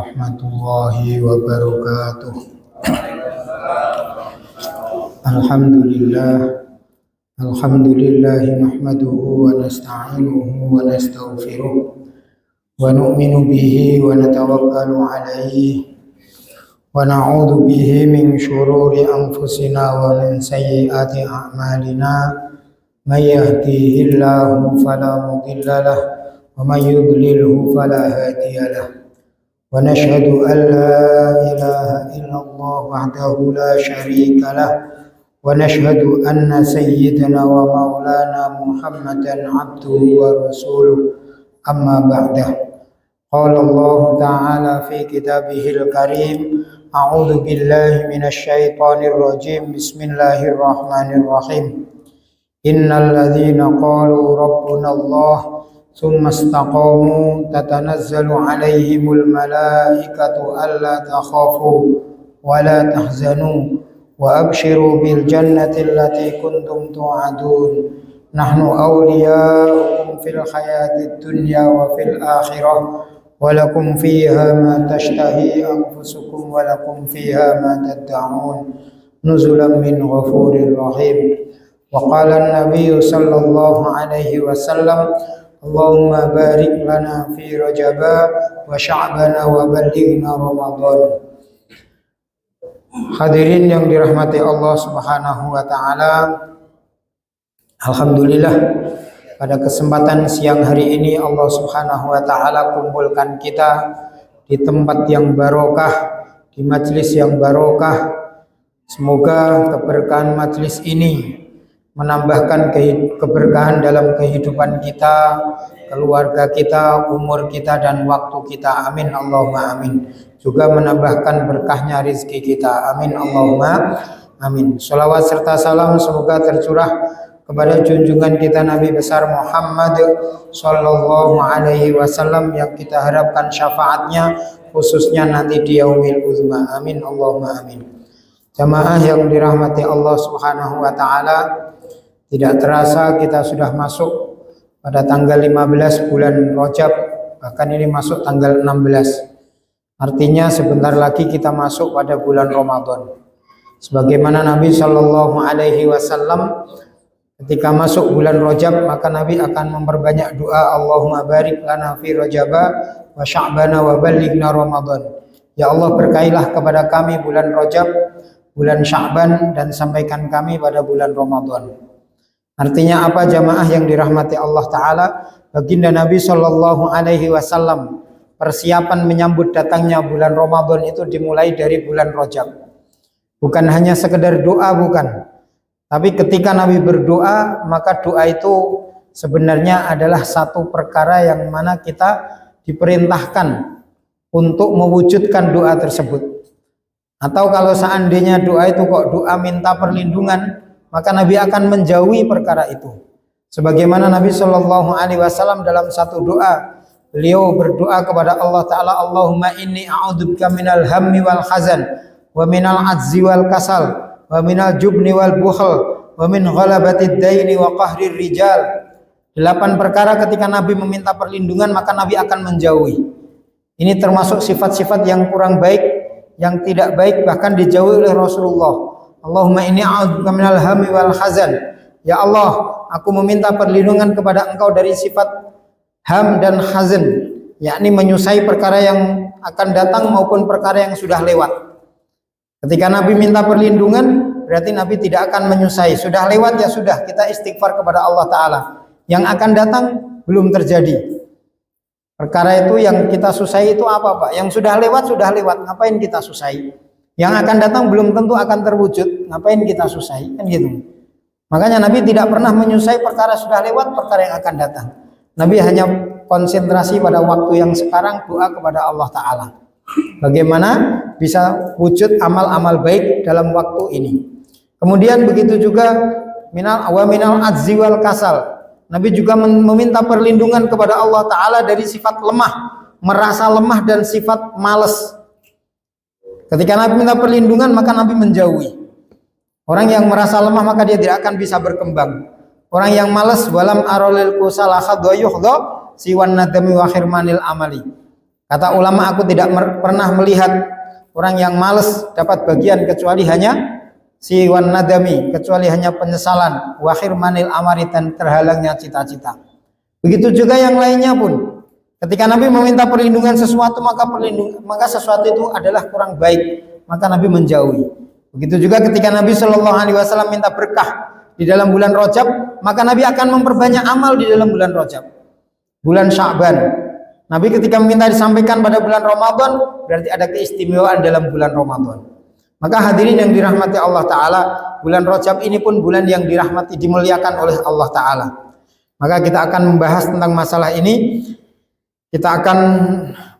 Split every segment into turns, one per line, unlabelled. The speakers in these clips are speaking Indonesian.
warahmatullahi wabarakatuh. Alhamdulillah nahmaduhu wa nasta'inuhu wa nastaghfiruh wa nu'minu bihi wa natawakkalu alayhi wa na'udzu bihi min shururi anfusina wa min sayyiati a'malina. May yahdihillahu fala mudilla lahu wa may yudlilhu fala hadiya lahu. Wa nashhadu an la ilaha illallah wahdahu la syarika lahu wa nashhadu anna sayyidana wa maulana Muhammadan abduhu wa rasuluh. Amma ba'dah. Qala Allah ta'ala fi kitabihil karim, a'udzu billahi minasy syaithanir rajim. Bismillahirrahmanirrahim. Innal ladzina qalu rabbuna Allah tsumma istaqamu tatanazzalu 'alaihimul malaikatu alla takhafu wa la tahzanu wa abshiru bil jannati allati kuntum tu'adun. Nahnu awliya'ukum fil hayatid dunya wa fil akhirah wa lakum fiha ma tashtahi anfusukum wa lakum fiha ma tad'un nuzulan min ghafurir rahim. Wa qala an-nabiy sallallahu alaihi wasallam, Allahumma barik lana fi Rajaba wa Sya'bana wa ballighna Ramadan. Hadirin yang dirahmati Allah Subhanahu wa taala, alhamdulillah pada kesempatan siang hari ini Allah Subhanahu wa taala kumpulkan kita di tempat yang barokah, di majelis yang barokah. Semoga keberkahan majelis ini menambahkan keberkahan dalam kehidupan kita, keluarga kita, umur kita, dan waktu kita. Amin Allahumma amin. Juga menambahkan berkahnya rizki kita. Amin Allahumma amin. Sholawat serta salam semoga tercurah kepada junjungan kita Nabi besar Muhammad sallallahu alaihi wasallam yang kita harapkan syafaatnya khususnya nanti di yaumil uzma. Amin Allahumma amin. Jamaah yang dirahmati Allah Subhanahu wa taala, tidak terasa kita sudah masuk pada tanggal 15 bulan Rajab, bahkan ini masuk tanggal 16. Artinya sebentar lagi kita masuk pada bulan Ramadan. Sebagaimana Nabi Shallallahu Alaihi Wasallam ketika masuk bulan Rajab, maka Nabi akan memperbanyak doa, Allahumma barik lana fi Rajaba wa Sya'bana wa ballighna Ramadan. Ya Allah, berkailah kepada kami bulan Rajab, bulan Sya'ban, dan sampaikan kami pada bulan Ramadan. Artinya apa jamaah yang dirahmati Allah Ta'ala? Baginda Nabi Shallallahu Alaihi Wasallam persiapan menyambut datangnya bulan Ramadan itu dimulai dari bulan Rajab. Bukan hanya sekedar doa, bukan. Tapi ketika Nabi berdoa, maka doa itu sebenarnya adalah satu perkara yang mana kita diperintahkan untuk mewujudkan doa tersebut. Atau kalau seandainya doa itu kok doa minta perlindungan, maka Nabi akan menjauhi perkara itu. Sebagaimana Nabi Shallallahu Alaihi Wasallam dalam satu doa, beliau berdoa kepada Allah Taala, Allahumma inni a'udzubika minal hammi wal hazan wa minal ajzi wal kasal wa minal jubni wal bukhl wa min ghalabatid daini wa qahrir rijal. 8 perkara ketika Nabi meminta perlindungan maka Nabi akan menjauhi. Ini termasuk sifat-sifat yang kurang baik, yang tidak baik, bahkan dijauhi oleh Rasulullah. Allahumma inni a'udzubika minal hammi wal hazan. Ya Allah, aku meminta perlindungan kepada Engkau dari sifat ham dan hazan, yakni menyusai perkara yang akan datang maupun perkara yang sudah lewat. Ketika Nabi minta perlindungan, berarti Nabi tidak akan menyusai. Sudah lewat ya sudah, kita istighfar kepada Allah Ta'ala. Yang akan datang belum terjadi. Perkara itu yang kita susai itu apa Pak? Yang sudah lewat, ngapain kita susai? Yang akan datang belum tentu akan terwujud, ngapain kita susai? Kan gitu. Makanya Nabi tidak pernah menyusai perkara sudah lewat, perkara yang akan datang. Nabi hanya konsentrasi pada waktu yang sekarang, doa kepada Allah Ta'ala. Bagaimana bisa wujud amal-amal baik dalam waktu ini. Kemudian begitu juga minal ajzi wal kasal. Nabi juga meminta perlindungan kepada Allah Ta'ala dari sifat lemah, merasa lemah dan sifat malas. Ketika Nabi minta perlindungan maka Nabi menjauhi. Orang yang merasa lemah maka dia tidak akan bisa berkembang. Orang yang malas walam arolil kusala khadwa yuhdha siwan nadami wa khirmanil amali. Kata ulama, aku tidak pernah melihat orang yang malas dapat bagian kecuali hanya siwan nadami, kecuali hanya penyesalan, wa khirmanil amari, dan terhalangnya cita-cita. Begitu juga yang lainnya pun. Ketika Nabi meminta perlindungan sesuatu, maka sesuatu itu adalah kurang baik, maka Nabi menjauhi. Begitu juga ketika Nabi Shallallahu Alaihi Wasallam minta berkah di dalam bulan Rajab, maka Nabi akan memperbanyak amal di dalam bulan Rajab. Bulan Sya'ban, Nabi ketika meminta disampaikan pada bulan Ramadan, berarti ada keistimewaan dalam bulan Ramadan. Maka hadirin yang dirahmati Allah Ta'ala, bulan Rajab ini pun bulan yang dirahmati, dimuliakan oleh Allah Ta'ala. Maka kita akan membahas tentang masalah ini. Kita akan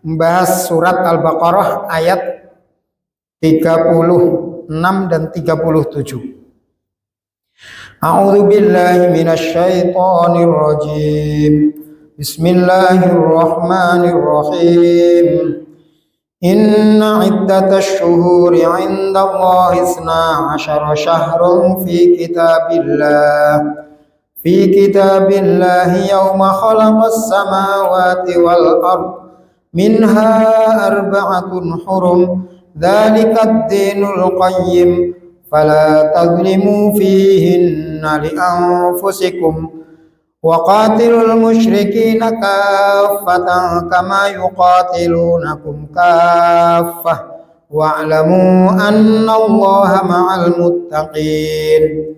membahas surat Al-Baqarah ayat 36 dan 37. A'udzu billahi minasy syaithanir rajim. Bismillahirrahmanirrahim. Inna iddatash syuhuri 'indallahi 12 syahran fi kitabillahi yawma khalaqas samawati wal ard minha arba'atun hurum dzalikad dinul qayyim fala tadlimu fihinna li anfusikum wa qatilul musyrikina kaffatan kama yuqatilunakum kaffah wa'lamu annallaha ma'al muttaqin.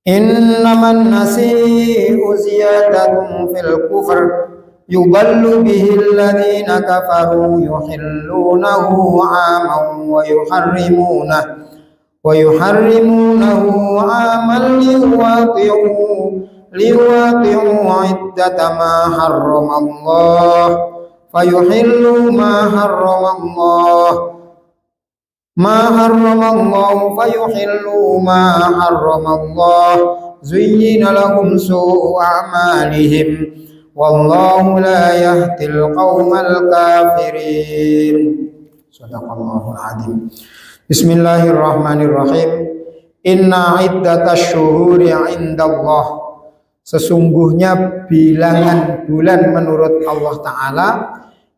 Innaman nasi'u ziyadatun fil kufr yuballu bihil ladzina kafaru yuhillunahu 'aman wa yuharrimunahu 'aman liwaqi'u 'iddata ma harramallah fayuhillu ma harramallah fayuhillu ma harramallah zuyyina lahum su'u a'malihim wallahu la yahdil qaumal kafirin. Shadaqallahul azim. Bismillahirrahmanirrahim. Inna iddatash syuhuri 'indallah, sesungguhnya bilangan bulan menurut Allah Ta'ala,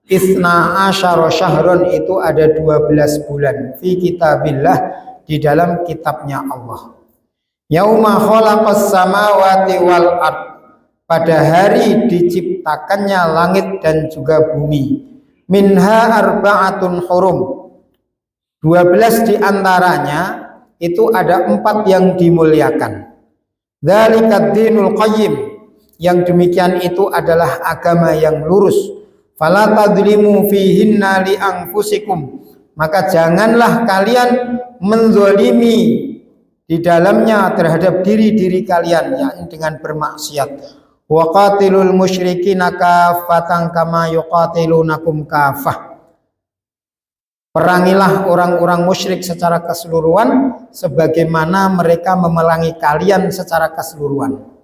Isna asyara syahron, itu ada 12 bulan, fi kitabillah, di dalam kitabnya Allah. Yauma khalaqas samawati wal ard, pada hari diciptakannya langit dan juga bumi. Minha arba'atun hurum, 12 diantaranya itu ada 4 yang dimuliakan. Dzalikad dinul qayyim, yang demikian itu adalah agama yang lurus. Fala tadlimu fihinna li anfusikum, maka janganlah kalian menzalimi di dalamnya terhadap diri-diri kalian, yakni dengan bermaksiat. Wa qatilul musyrikina kaffatan kama yuqatilunakum kaffah, perangilah orang-orang musyrik secara keseluruhan sebagaimana mereka memerangi kalian secara keseluruhan.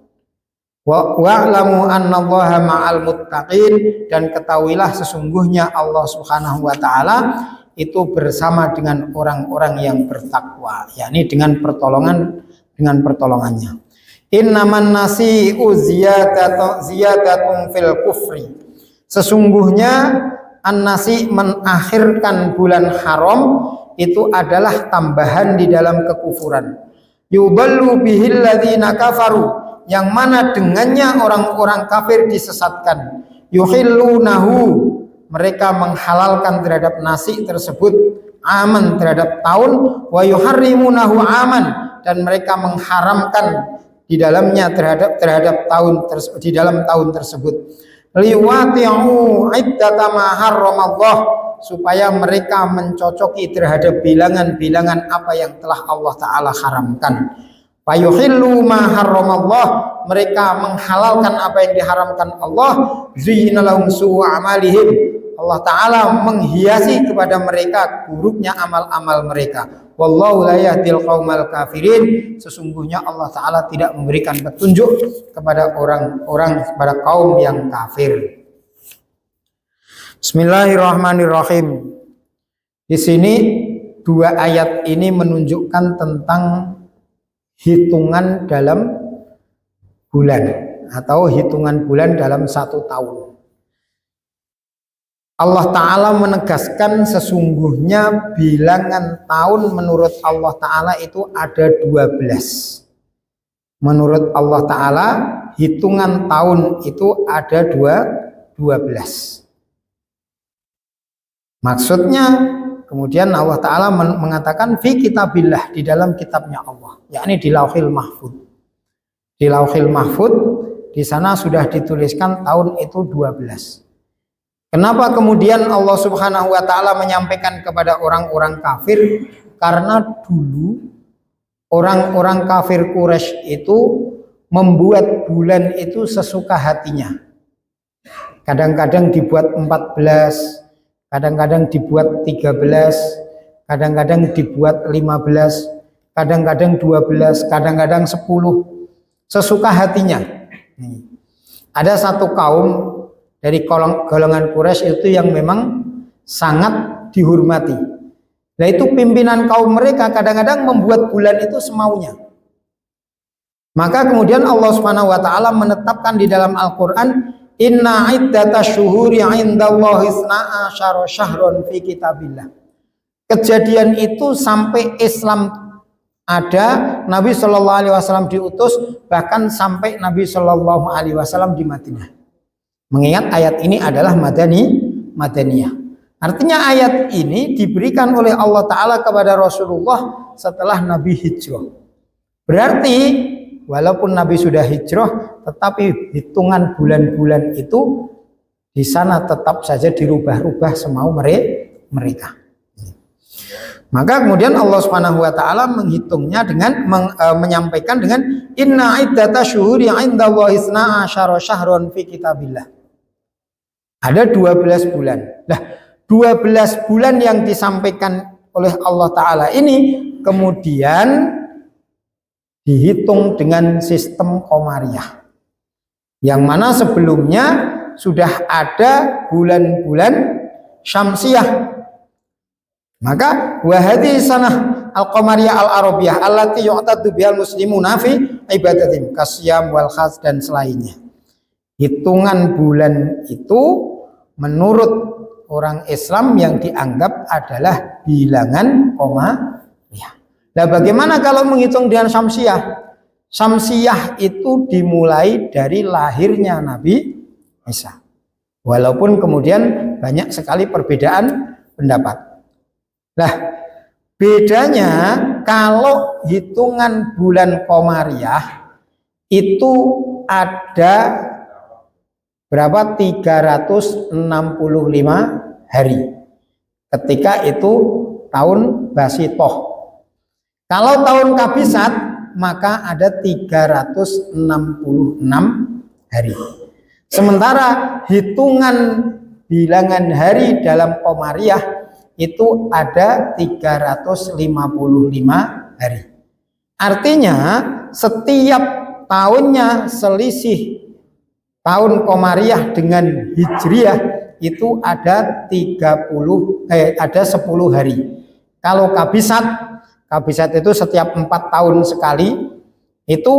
Wa'lamu annallaha ma'al muttaqin, dan ketahuilah sesungguhnya Allah Subhanahu wa taala itu bersama dengan orang-orang yang bertakwa, yakni dengan pertolongannya. Innaman nasi'u ziyadatun fil kufri, sesungguhnya an-nasi, mengakhirkan bulan haram, itu adalah tambahan di dalam kekufuran. Yuballu bihil ladzina kafaru, yang mana dengannya orang-orang kafir disesatkan. Yuhillunahu, mereka menghalalkan terhadap nasi tersebut, aman, terhadap tahun. Wa yuharrimunahu aman, dan mereka mengharamkan di dalamnya terhadap tahun di dalam tahun tersebut. Liwati'u iddata ma harramallah, supaya mereka mencocoki terhadap bilangan-bilangan apa yang telah Allah Ta'ala haramkan. Fayuhillu ma harramallah, mereka menghalalkan apa yang diharamkan Allah. Zuyyina lahum su'u amalihim, Allah Ta'ala menghiasi kepada mereka buruknya amal-amal mereka. Wallahu la yahdil qaumal kafirin, sesungguhnya Allah Ta'ala tidak memberikan petunjuk kepada orang-orang, kepada kaum yang kafir. Bismillahirrahmanirrahim. Di sini 2 ayat ini menunjukkan tentang hitungan dalam bulan atau hitungan bulan dalam 1 tahun. Allah Ta'ala menegaskan sesungguhnya bilangan tahun menurut Allah Ta'ala itu ada 12. Menurut Allah Ta'ala hitungan tahun itu ada 12. Maksudnya kemudian Allah Ta'ala mengatakan fi kitabillah, di dalam kitabnya Allah, yakni di Lauhil Mahfud. Di Lauhil Mahfud di sana sudah dituliskan tahun itu 12. Kenapa kemudian Allah Subhanahu wa Ta'ala menyampaikan kepada orang-orang kafir? Karena dulu orang-orang kafir Quraisy itu membuat bulan itu sesuka hatinya. Kadang-kadang dibuat 14, kadang-kadang dibuat 13, kadang-kadang dibuat 15, kadang-kadang 12, kadang-kadang 10, sesuka hatinya. Ada satu kaum dari golongan Quraisy itu yang memang sangat dihormati. Nah itu pimpinan kaum mereka kadang-kadang membuat bulan itu semaunya. Maka kemudian Allah Subhanahu wa Ta'ala menetapkan di dalam Al-Qur'an, inna iddatash syuhuri 'indallahi 12 syahron fi kitabillah. Kejadian itu sampai Islam ada, Nabi Shallallahu Alaihi Wasallam diutus, bahkan sampai Nabi Shallallahu Alaihi Wasallam di Madinah. Mengingat ayat ini adalah Madaniyah. Artinya ayat ini diberikan oleh Allah Ta'ala kepada Rasulullah setelah Nabi hijrah. Berarti walaupun Nabi sudah hijrah, tetapi hitungan bulan-bulan itu di sana tetap saja dirubah-rubah semau mereka. Maka kemudian Allah Subhanahu wa Ta'ala menghitungnya dengan menyampaikan dengan inna iddatash syuhuri 'indallahi 12 syahron fi kitabillah. Ada 12 bulan. Nah, 12 bulan yang disampaikan oleh Allah Ta'ala ini kemudian dihitung dengan sistem Qamariyah. Yang mana sebelumnya sudah ada bulan-bulan Syamsiyah. Maka wahadi sanah al-Qamariyah al-Arabiyah allati yu'tadu bihal muslimuna fi ibadatim kasyam wal khas dan selainnya. Hitungan bulan itu menurut orang Islam yang dianggap adalah bilangan Qamariyah. Nah, bagaimana kalau menghitung dengan Syamsiyah? Syamsiyah itu dimulai dari lahirnya Nabi Isa. Walaupun kemudian banyak sekali perbedaan pendapat. Nah, bedanya kalau hitungan bulan Qamariyah itu ada berapa? 365 hari. Ketika itu tahun Basitoh. Kalau tahun Kabisat maka ada 366 hari. Sementara hitungan bilangan hari dalam Qamariyah itu ada 355 hari. Artinya setiap tahunnya selisih tahun Qamariyah dengan Hijriyah itu ada 10 hari. Kalau Kabisat itu setiap 4 tahun sekali, itu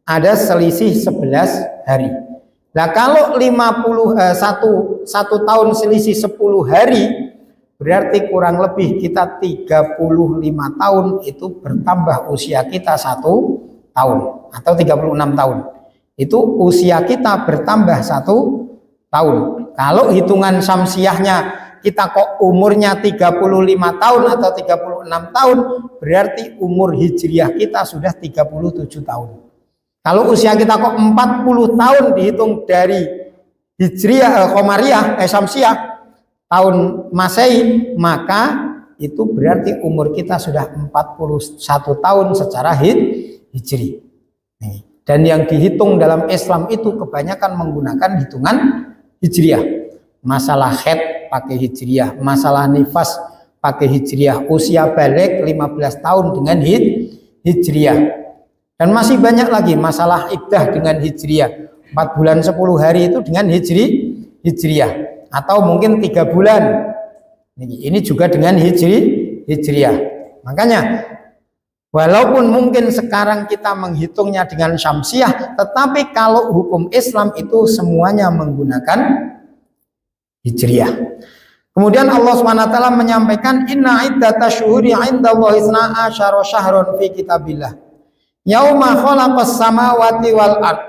ada selisih 11 hari. Nah kalau 1 tahun selisih 10 hari, berarti kurang lebih kita 35 tahun itu bertambah usia kita 1 tahun atau 36 tahun. Itu usia kita bertambah 1 tahun. Kalau hitungan Syamsiyahnya kita kok umurnya 35 tahun atau 36 tahun, berarti umur Hijriyah kita sudah 37 tahun. Kalau usia kita kok 40 tahun dihitung dari Hijriyah Qamariyah Syamsiyah tahun Masehi, maka itu berarti umur kita sudah 41 tahun secara Hijri. Dan yang dihitung dalam Islam itu kebanyakan menggunakan hitungan Hijriyah. Masalah haid pakai Hijriyah, masalah nifas pakai Hijriyah, usia balik 15 tahun dengan Hijriyah. Dan masih banyak lagi masalah iddah dengan Hijriyah. 4 bulan 10 hari itu dengan Hijriyah. Atau mungkin 3 bulan. Ini juga dengan Hijriyah. Makanya walaupun mungkin sekarang kita menghitungnya dengan Syamsiyah, tetapi kalau hukum Islam itu semuanya menggunakan Hijriah. Kemudian Allah SWT menyampaikan inna iddatash syuhuri 'indallahi 12 syahrun fi kitabillah yauma khalaqas samawati wal ard.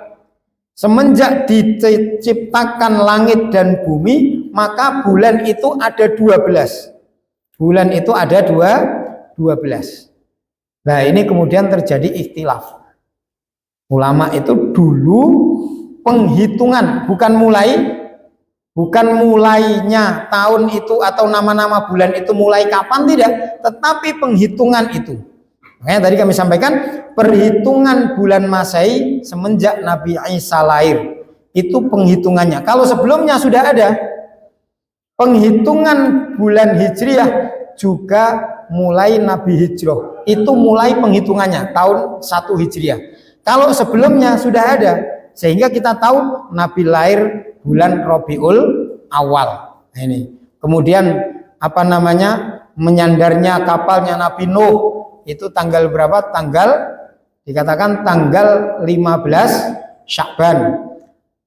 Semenjak diciptakan langit dan bumi, maka bulan itu ada 12. Bulan itu ada 12. Nah, ini kemudian terjadi ikhtilaf. Ulama itu dulu penghitungan, bukan mulainya tahun itu atau nama-nama bulan itu mulai kapan, tidak, tetapi penghitungan itu. Makanya tadi kami sampaikan perhitungan bulan Masehi semenjak Nabi Isa lahir. Itu penghitungannya. Kalau sebelumnya sudah ada penghitungan bulan Hijriah juga mulai Nabi hijrah. Itu mulai penghitungannya tahun 1 Hijriah. Kalau sebelumnya sudah ada, sehingga kita tahu Nabi lahir bulan Rabiul Awal. Nah, ini. Kemudian menyandarnya kapalnya Nabi Nuh itu tanggal berapa? Dikatakan tanggal 15 Sya'ban.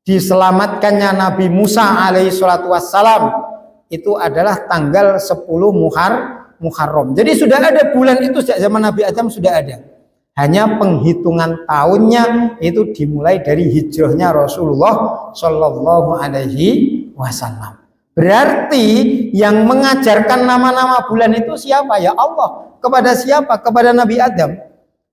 Diselamatkannya Nabi Musa alaihi salatu wassalam itu adalah tanggal 10 Muharram. Jadi sudah ada bulan itu sejak zaman Nabi Adam sudah ada. Hanya penghitungan tahunnya itu dimulai dari hijrahnya Rasulullah Shallallahu Alaihi Wasallam. Berarti yang mengajarkan nama-nama bulan itu siapa? Ya Allah. Kepada siapa? Kepada Nabi Adam.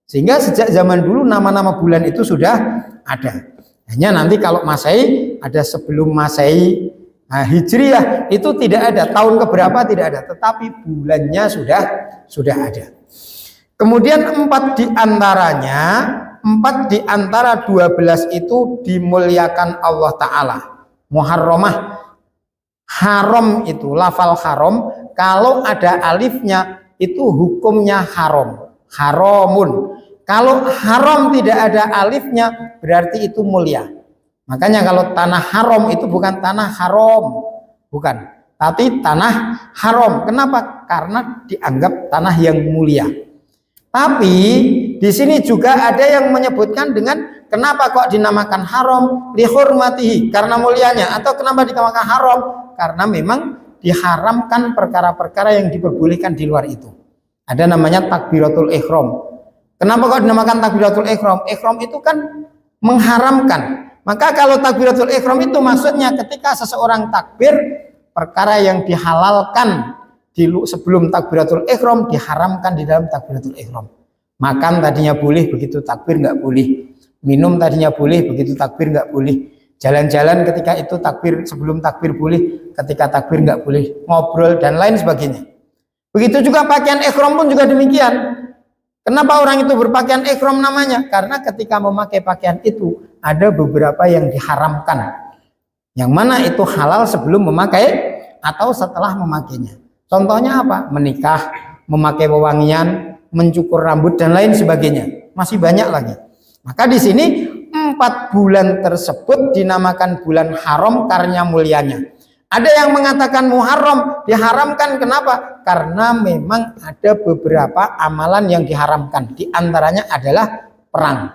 Sehingga sejak zaman dulu nama-nama bulan itu sudah ada. Hanya nanti kalau Masehi ada sebelum Masehi. Nah, Hijriah itu tidak ada. Tahun keberapa tidak ada. Tetapi bulannya sudah ada. Kemudian 4 di antara 12 itu dimuliakan Allah Ta'ala. Muharramah. Haram itu, lafal haram. Kalau ada alifnya itu hukumnya haram. Haramun. Kalau haram tidak ada alifnya berarti itu mulia. Makanya kalau tanah haram itu bukan tanah haram. Bukan. Tapi tanah haram. Kenapa? Karena dianggap tanah yang mulia. Tapi di sini juga ada yang menyebutkan dengan kenapa kok dinamakan haram? Lihurmatihi, karena mulianya. Atau kenapa dinamakan haram? Karena memang diharamkan perkara-perkara yang diperbolehkan di luar itu. Ada namanya takbiratul ihram. Kenapa kok dinamakan takbiratul ihram? Ihram itu kan mengharamkan. Maka kalau takbiratul ihram itu maksudnya ketika seseorang takbir, perkara yang dihalalkan sebelum takbiratul ihram diharamkan di dalam takbiratul ihram. Makan tadinya boleh, begitu takbir nggak boleh. Minum tadinya boleh, begitu takbir nggak boleh. Jalan-jalan ketika itu takbir, sebelum takbir boleh, ketika takbir nggak boleh. Ngobrol dan lain sebagainya. Begitu juga pakaian ihram pun juga demikian. Kenapa orang itu berpakaian ihram namanya? Karena ketika memakai pakaian itu ada beberapa yang diharamkan. Yang mana itu halal sebelum memakai atau setelah memakainya. Contohnya apa? Menikah, memakai wewangian, mencukur rambut dan lain sebagainya. Masih banyak lagi. Maka di sini 4 bulan tersebut dinamakan bulan haram karena mulianya. Ada yang mengatakan Muharram diharamkan, kenapa? Karena memang ada beberapa amalan yang diharamkan. Di antaranya adalah perang.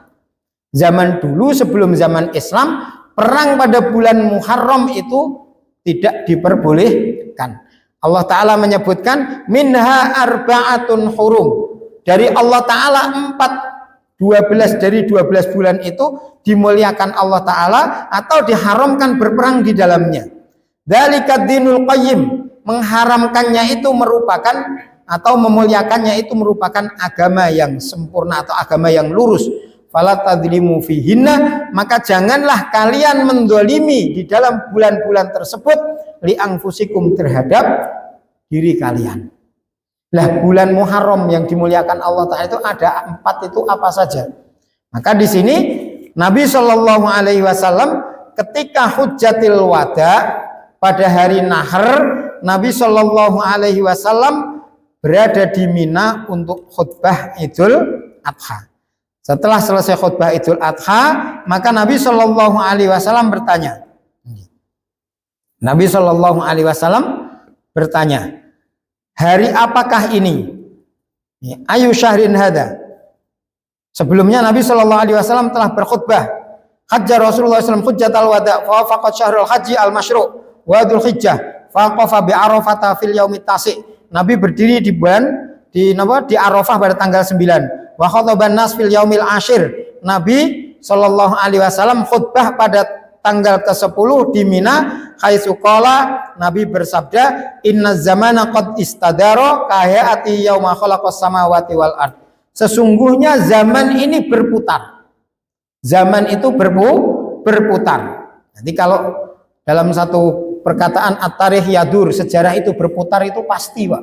Zaman dulu sebelum zaman Islam, perang pada bulan Muharram itu tidak diperbolehkan. Allah Ta'ala menyebutkan minha arba'atun hurum. Dari Allah Ta'ala 12 dari 12 bulan itu dimuliakan Allah Ta'ala atau diharamkan berperang di dalamnya. Dzalika dinul qayyim, mengharamkannya itu merupakan atau memuliakannya itu merupakan agama yang sempurna atau agama yang lurus. Fala tadzlimu fihinna, maka janganlah kalian mendolimi di dalam bulan-bulan tersebut li anfusikum terhadap diri kalian. Lah bulan Muharram yang dimuliakan Allah Ta'ala itu ada 4 itu apa saja? Maka di sini Nabi Shallallahu Alaihi Wasallam ketika Hujjatil Wada pada hari Nahar, Nabi Shallallahu Alaihi Wasallam berada di Mina untuk khutbah Idul Adha. Setelah selesai khutbah Idul Adha, maka Nabi Shallallahu Alaihi Wasallam bertanya. Nabi Shallallahu Alaihi Wasallam bertanya, hari apakah ini? Ayu syahrin hada. Sebelumnya Nabi Shallallahu Alaihi Wasallam telah berkhutbah. Hajja Rasulullah SAW hujjatal wada, fa wafaqat syahrul haji al masyru', wa Dzulhijjah faqafa bi Arafah fil yaumit tasi'. Nabi berdiri di Arafah pada tanggal 9. Wa khataban nas fil yaumil ashir. Nabi sallallahu alaihi wasallam khutbah pada tanggal ke-10 di Mina, haitsu qala, Nabi bersabda, inna zamana qad istadara kahayati yauma khalaqas samawati wal ard. Sesungguhnya zaman ini berputar. Zaman itu berputar. Nanti kalau dalam satu perkataan at-tarikh yadur, sejarah itu berputar itu pasti, Pak.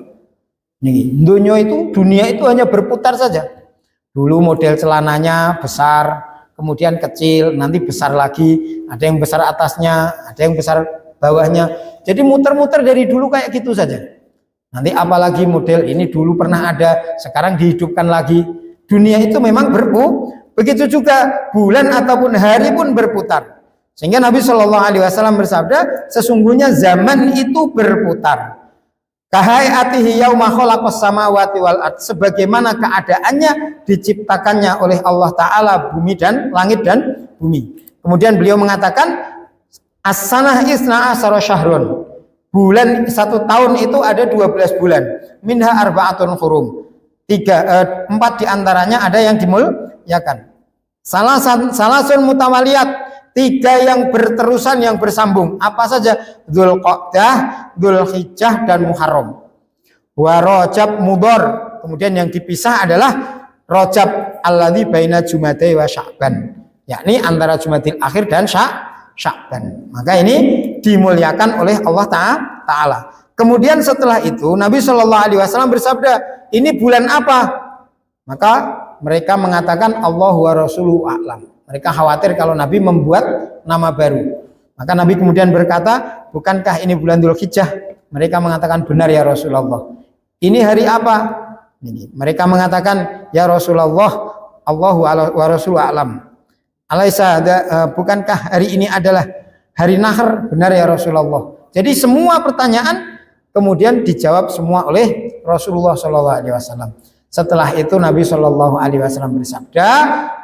Nih, dunia itu hanya berputar saja. Dulu model celananya besar, kemudian kecil, nanti besar lagi, ada yang besar atasnya, ada yang besar bawahnya. Jadi muter-muter dari dulu kayak gitu saja. Nanti apalagi model ini dulu pernah ada, sekarang dihidupkan lagi. Dunia itu memang begitu juga bulan ataupun hari pun berputar. Sehingga Nabi Shallallahu Alaihi Wasallam bersabda, sesungguhnya zaman itu berputar. Kahayatihi yauma khalaqas samawati wal ard, sebagaimana keadaannya diciptakannya oleh Allah Ta'ala bumi dan langit dan bumi. Kemudian beliau mengatakan as-sanah isna asyara syahrun, bulan 1 tahun itu ada 12 bulan, minha arba'atun hurum, 4 diantaranya ada yang dimuliakan, salasun mutawaliyat, 3 yang berterusan, yang bersambung. Apa saja? Dzulqa'dah, Dzulhijjah, dan Muharram. Wa Rajab Mudhar. Kemudian yang dipisah adalah Rajab alladzi baina Jumadai wa Sya'ban, yakni antara Jumadil Akhir dan Sya'ban. Maka ini dimuliakan oleh Allah Ta'ala. Kemudian setelah itu Nabi Shallallahu Alaihi Wasallam bersabda, ini bulan apa? Maka mereka mengatakan Allah wa Rasuluhu a'lam. Mereka khawatir kalau Nabi membuat nama baru. Maka Nabi kemudian berkata, bukankah ini bulan Dzulhijjah? Mereka mengatakan, benar ya Rasulullah. Ini hari apa? Mereka mengatakan, ya Rasulullah, Allahu wa Rasuluhu a'lam. Alaisa, bukankah hari ini adalah hari Nahr? Benar ya Rasulullah. Jadi semua pertanyaan kemudian dijawab semua oleh Rasulullah SAW. Setelah itu Nabi Shallallahu Alaihi Wasallam bersabda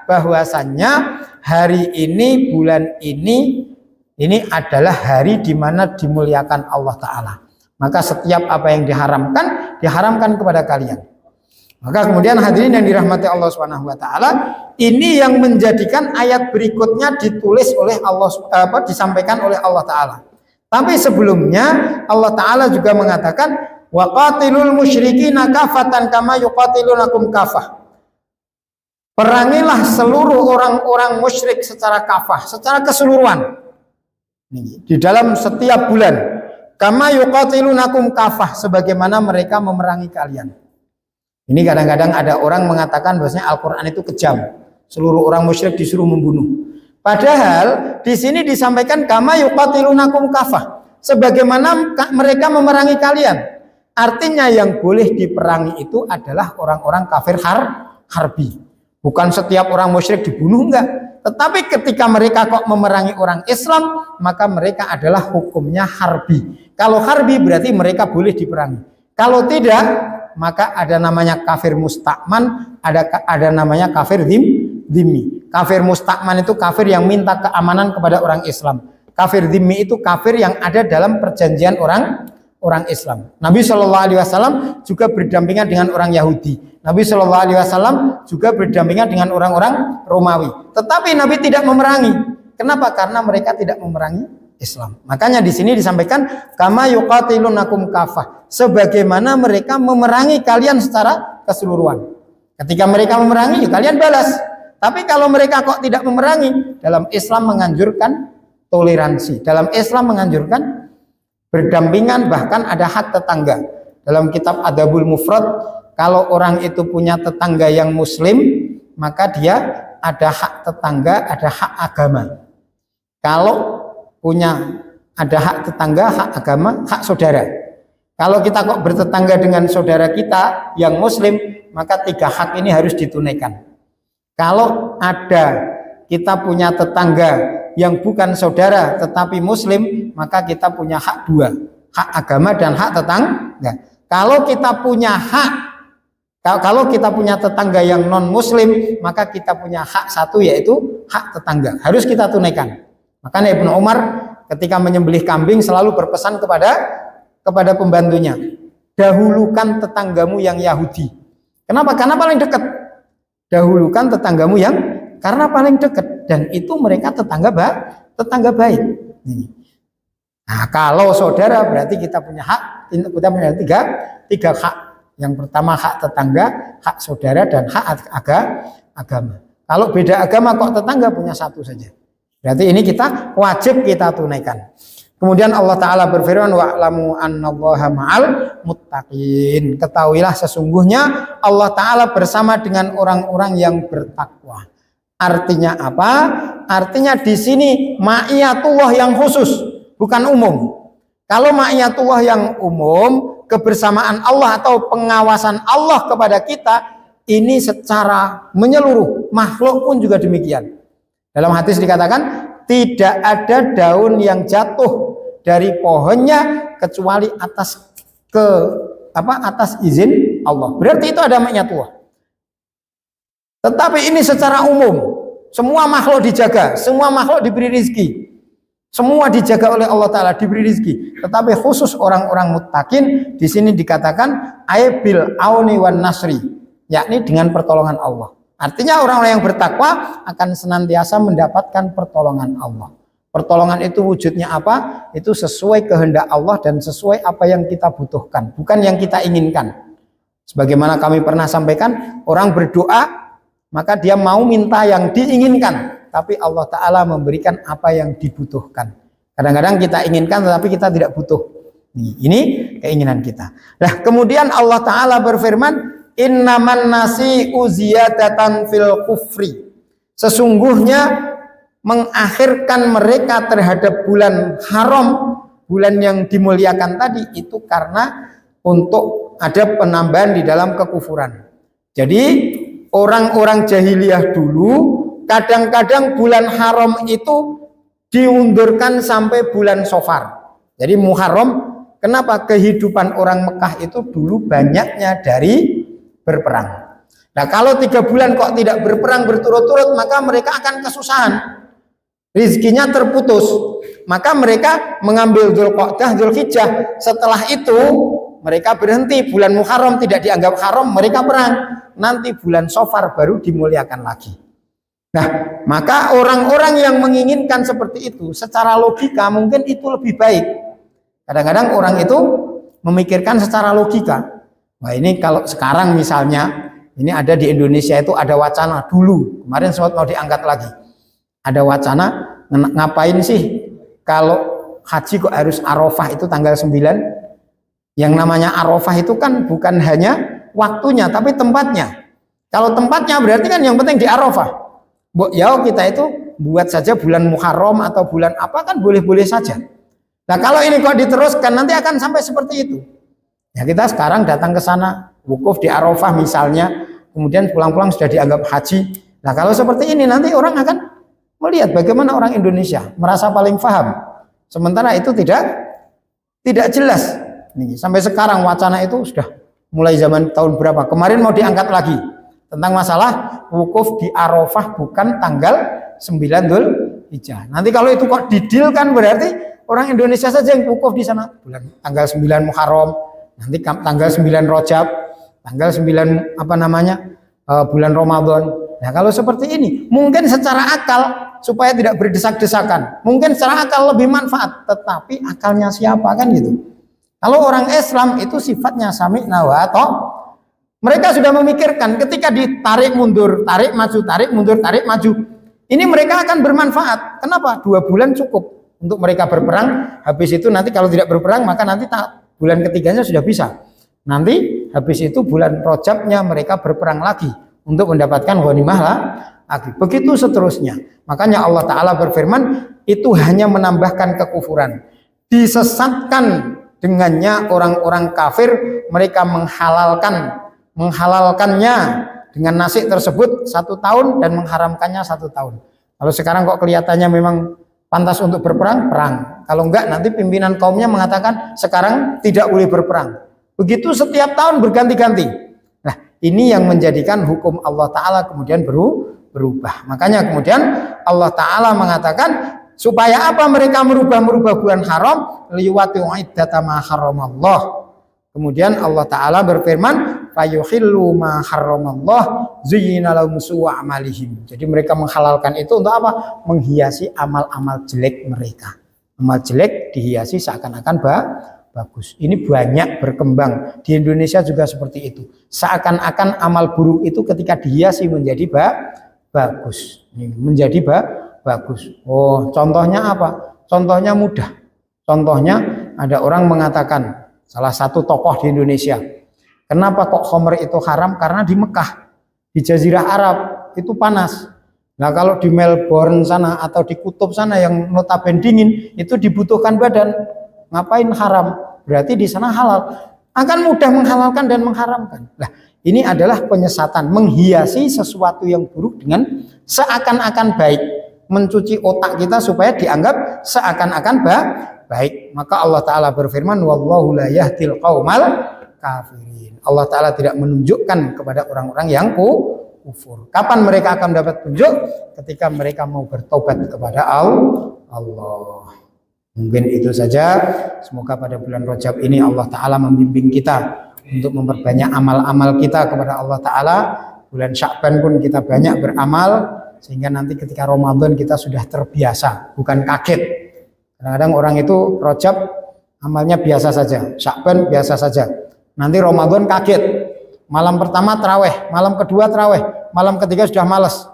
bahwasannya hari ini, bulan ini adalah hari di mana dimuliakan Allah Ta'ala. Maka setiap apa yang diharamkan kepada kalian. Maka kemudian hadirin yang dirahmati Allah Subhanahu Wa Ta'ala, ini yang menjadikan ayat berikutnya ditulis oleh Allah, disampaikan oleh Allah Ta'ala. Tapi sebelumnya Allah Ta'ala juga mengatakan, wa qatilul musyrikina kafatan kama yuqatilunakum kafah. Perangilah seluruh orang-orang musyrik secara kafah, secara keseluruhan. Di dalam setiap bulan, kama yuqatilunakum kafah, sebagaimana mereka memerangi kalian. Ini kadang-kadang ada orang mengatakan bahwasanya Al-Qur'an itu kejam. Seluruh orang musyrik disuruh membunuh. Padahal di sini disampaikan kama yuqatilunakum kafah, sebagaimana mereka memerangi kalian. Artinya yang boleh diperangi itu adalah orang-orang kafir harbi. Bukan setiap orang musyrik dibunuh, enggak. Tetapi ketika mereka kok memerangi orang Islam, maka mereka adalah hukumnya harbi. Kalau harbi berarti mereka boleh diperangi. Kalau tidak, maka ada namanya kafir mustakman, ada namanya kafir dhimmi. Kafir mustakman itu kafir yang minta keamanan kepada orang Islam. Kafir dhimmi itu kafir yang ada dalam perjanjian orang Islam. Nabi Shallallahu Alaihi Wasallam juga berdampingan dengan orang Yahudi. Nabi Shallallahu Alaihi Wasallam juga berdampingan dengan orang-orang Romawi. Tetapi Nabi tidak memerangi. Kenapa? Karena mereka tidak memerangi Islam. Makanya di sini disampaikan kama yuqatilunakum kafah, sebagaimana mereka memerangi kalian secara keseluruhan. Ketika mereka memerangi, ya kalian balas. Tapi kalau mereka kok tidak memerangi, dalam Islam menganjurkan toleransi. Dalam Islam menganjurkan berdampingan, bahkan ada hak tetangga. Dalam kitab Adabul Mufrad, kalau orang itu punya tetangga yang muslim, maka dia ada hak tetangga, ada hak agama. Kalau ada hak tetangga, hak agama, hak saudara. Kalau kita kok bertetangga dengan saudara kita yang muslim, maka 3 hak ini harus ditunaikan. Kalau kita punya tetangga yang bukan saudara tetapi muslim, maka kita punya hak 2, hak agama dan hak tetangga. Kalau kita punya tetangga yang non muslim, maka kita punya hak 1, yaitu hak tetangga, harus kita tunaikan. Makanya Ibnu Umar ketika menyembelih kambing selalu berpesan kepada pembantunya, dahulukan tetanggamu yang Yahudi. Kenapa? Karena paling dekat. Dahulukan tetanggamu yang karena paling dekat, dan itu mereka tetangga baik. Nah, kalau saudara berarti kita punya hak, kita punya tiga hak. Yang pertama hak tetangga, hak saudara, dan hak agama. Kalau beda agama kok tetangga punya satu saja. Berarti ini kita wajib kita tunaikan. Kemudian Allah Ta'ala berfirman, wa'lamu annallaha ma'al muttaqin. Ketahuilah sesungguhnya Allah Ta'ala bersama dengan orang-orang yang bertakwa. Artinya apa? Artinya di sini ma'iyatullah yang khusus, bukan umum. Kalau ma'iyatullah yang umum, kebersamaan Allah atau pengawasan Allah kepada kita, ini secara menyeluruh, makhluk pun juga demikian. Dalam hadis dikatakan, tidak ada daun yang jatuh dari pohonnya kecuali atas izin Allah. Berarti itu ada ma'iyatullah. Tetapi ini secara umum, semua makhluk dijaga, semua makhluk diberi rizki, semua dijaga oleh Allah Ta'ala, diberi rizki. Tetapi khusus orang-orang muttaqin di sini dikatakan aibil auni wan nasri, yakni dengan pertolongan Allah. Artinya orang-orang yang bertakwa akan senantiasa mendapatkan pertolongan Allah. Pertolongan itu wujudnya apa? Itu sesuai kehendak Allah dan sesuai apa yang kita butuhkan, bukan yang kita inginkan. Sebagaimana kami pernah sampaikan, orang berdoa maka dia mau minta yang diinginkan, tapi Allah Ta'ala memberikan apa yang dibutuhkan. Kadang-kadang kita inginkan tetapi kita tidak butuh. Ini keinginan kita. Nah, kemudian Allah Ta'ala berfirman, innaman nasi'u ziyadatan fil kufri. Sesungguhnya mengakhirkan mereka terhadap bulan haram, bulan yang dimuliakan tadi, itu karena untuk ada penambahan di dalam kekufuran. Jadi orang-orang jahiliyah dulu kadang-kadang bulan haram itu diundurkan sampai bulan Safar. Jadi Muharram, kenapa? Kehidupan orang Mekah itu dulu banyaknya dari berperang. Nah, kalau 3 bulan kok tidak berperang berturut-turut, maka mereka akan kesusahan, rizkinya terputus. Maka mereka mengambil Dzulqa'dah, Dzulhijjah. Setelah itu mereka berhenti, bulan Muharram tidak dianggap haram, mereka perang. Nanti bulan Safar baru dimuliakan lagi. Nah, maka orang-orang yang menginginkan seperti itu secara logika mungkin itu lebih baik. Kadang-kadang orang itu memikirkan secara logika. Wah, ini kalau sekarang misalnya, ini ada di Indonesia itu ada wacana dulu, kemarin sempat mau diangkat lagi. Ada wacana, ngapain sih kalau haji kok harus Arafah itu tanggal 9? Yang namanya Arafah itu kan bukan hanya waktunya, tapi tempatnya. Kalau tempatnya berarti kan yang penting di Arafah. Ya kita itu buat saja bulan Muharram atau bulan apa kan boleh-boleh saja. Nah, kalau ini kok diteruskan nanti akan sampai seperti itu. Ya, kita sekarang datang ke sana, wukuf di Arafah misalnya, kemudian pulang-pulang sudah dianggap haji. Nah, kalau seperti ini nanti orang akan melihat bagaimana orang Indonesia merasa paling paham. Sementara itu tidak jelas. Nih, sampai sekarang wacana itu sudah mulai zaman tahun berapa? Kemarin mau diangkat lagi tentang masalah wukuf di Arafah bukan tanggal 9 Dzulhijjah. Nanti kalau itu kok didilkan berarti orang Indonesia saja yang wukuf di sana tanggal 9 Muharram. Nanti tanggal 9 Rajab, tanggal 9 bulan Ramadan. Nah, kalau seperti ini, mungkin secara akal supaya tidak berdesak-desakan, mungkin secara akal lebih manfaat, tetapi akalnya siapa kan gitu. Kalau orang Islam itu sifatnya sami'na wa atha'. Mereka sudah memikirkan ketika ditarik mundur, tarik maju, tarik mundur, tarik maju. Ini mereka akan bermanfaat. Kenapa? 2 bulan cukup untuk mereka berperang. Habis itu nanti kalau tidak berperang maka nanti bulan ketiganya sudah bisa. Nanti habis itu bulan Rajabnya mereka berperang lagi untuk mendapatkan ghanimah lagi. Begitu seterusnya. Makanya Allah Ta'ala berfirman, itu hanya menambahkan kekufuran. Disesatkan dengannya orang-orang kafir, mereka menghalalkannya dengan nasi tersebut 1 tahun dan mengharamkannya 1 tahun. Kalau sekarang kok kelihatannya memang pantas untuk berperang, perang. Kalau enggak nanti pimpinan kaumnya mengatakan sekarang tidak boleh berperang. Begitu setiap tahun berganti-ganti. Nah, ini yang menjadikan hukum Allah Ta'ala kemudian berubah. Makanya kemudian Allah Ta'ala mengatakan Supaya apa mereka merubah bulan haram? Liwatu iddata ma haramallah. Kemudian Allah Ta'ala berfirman, fayuhillu ma haramallah zuyyina lahum su'u amalihim. Jadi mereka menghalalkan itu untuk apa? Menghiasi amal-amal jelek mereka. Amal jelek dihiasi seakan-akan bagus. Ini banyak berkembang. Di Indonesia juga seperti itu. Seakan-akan amal buruk itu ketika dihiasi menjadi bagus. Menjadi bagus. Oh, contohnya apa? Contohnya mudah. Contohnya ada orang mengatakan, salah satu tokoh di Indonesia, kenapa kok khamr itu haram? Karena di Mekah, di Jazirah Arab itu panas. Nah kalau di Melbourne sana atau di Kutub sana yang notabene dingin, itu dibutuhkan badan. Ngapain haram? Berarti di sana halal. Akan mudah menghalalkan dan mengharamkan. Nah ini adalah penyesatan, menghiasi sesuatu yang buruk dengan seakan-akan baik, mencuci otak kita supaya dianggap seakan-akan baik. Maka Allah Ta'ala berfirman, wallahu la yahdil qaumal kafirin. Allah Ta'ala tidak menunjukkan kepada orang-orang yang kufur. Kapan mereka akan dapat tunjuk? Ketika mereka mau bertobat kepada Allah. Mungkin itu saja. Semoga pada bulan Rajab ini Allah Ta'ala membimbing kita untuk memperbanyak amal-amal kita kepada Allah Ta'ala. Bulan Sya'ban pun kita banyak beramal, sehingga nanti ketika Ramadan kita sudah terbiasa, bukan kaget. Kadang-kadang orang itu Rajab amalnya biasa saja, Sya'ban biasa saja. Nanti Ramadan kaget. Malam pertama tarawih, malam kedua tarawih, malam ketiga sudah malas.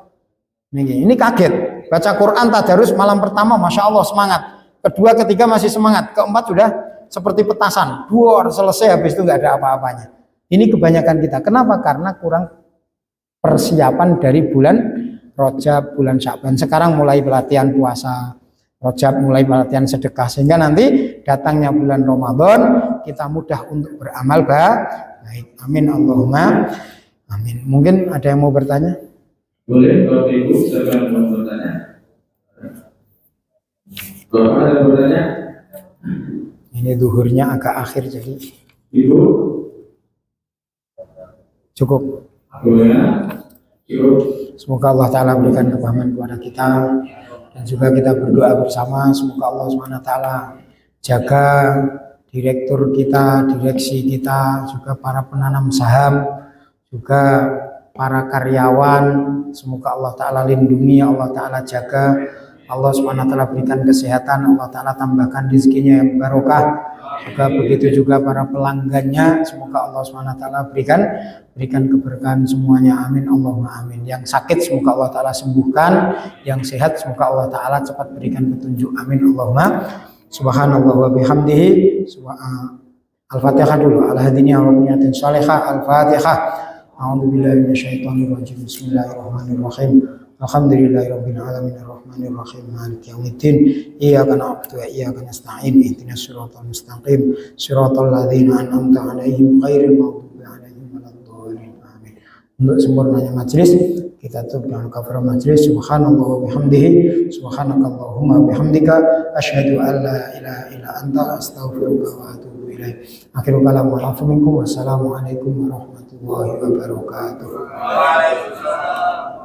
Ini kaget. Baca Quran tadarus malam pertama Masya Allah semangat. Kedua, ketiga masih semangat. Keempat sudah seperti petasan. Duar selesai, habis itu nggak ada apa-apanya. Ini kebanyakan kita. Kenapa? Karena kurang persiapan dari bulan Rajab, bulan Sya'ban. Sekarang mulai pelatihan puasa Rajab, mulai pelatihan sedekah, sehingga nanti datangnya bulan Ramadan kita mudah untuk beramal baik. Amin Allahumma amin. Mungkin ada yang mau bertanya?
Boleh, Bapak Ibu, silakan mau bertanya. Bapak ada yang bertanya?
Ini duhurnya agak akhir jadi.
Ibu?
Cukup.
Boleh. Cukup.
Semoga Allah Ta'ala berikan kepahaman kepada kita. Dan juga kita berdoa bersama, semoga Allah SWT jaga direktur kita, direksi kita, juga para penanam saham, juga para karyawan. Semoga Allah Ta'ala lindungi, Allah Ta'ala jaga, Allah SWT berikan kesehatan, Allah Ta'ala tambahkan rezekinya yang barokah. Juga begitu juga para pelanggannya, semoga Allah SWT berikan keberkahan semuanya. Amin Allahumma amin. Yang sakit semoga Allah Ta'ala sembuhkan, yang sehat semoga Allah Ta'ala cepat berikan petunjuk. Amin Allahumma. Subhanallah wa bihamdihi. Al-Fatihah dulu. Al-hadiniya wa niyatin salihah. Al-Fatihah. A'udzubillahi minasyaitonirrajim. Bismillahirrahmanirrahim. Alhamdulillahirabbil alamin arrahmanir rahim maliki yaumiddin iyyaka na'budu wa iyyaka nasta'in ihdinas siratal mustaqim siratal ladzina an'amta 'alaihim ghairil maghdubi 'alaihim waladdallin amin. Untuk sempurnanya majelis kita tutup dengan kafaratul majelis. Subhanallah wa bihamdihi subhanakallahumma wa bihamdika asyhadu an la ilaha illa anta astaghfiruka wa atubu ilaik. Akhirul kalam wa assalamualaikum warahmatullahi wabarakatuh. Waalaikumsalam.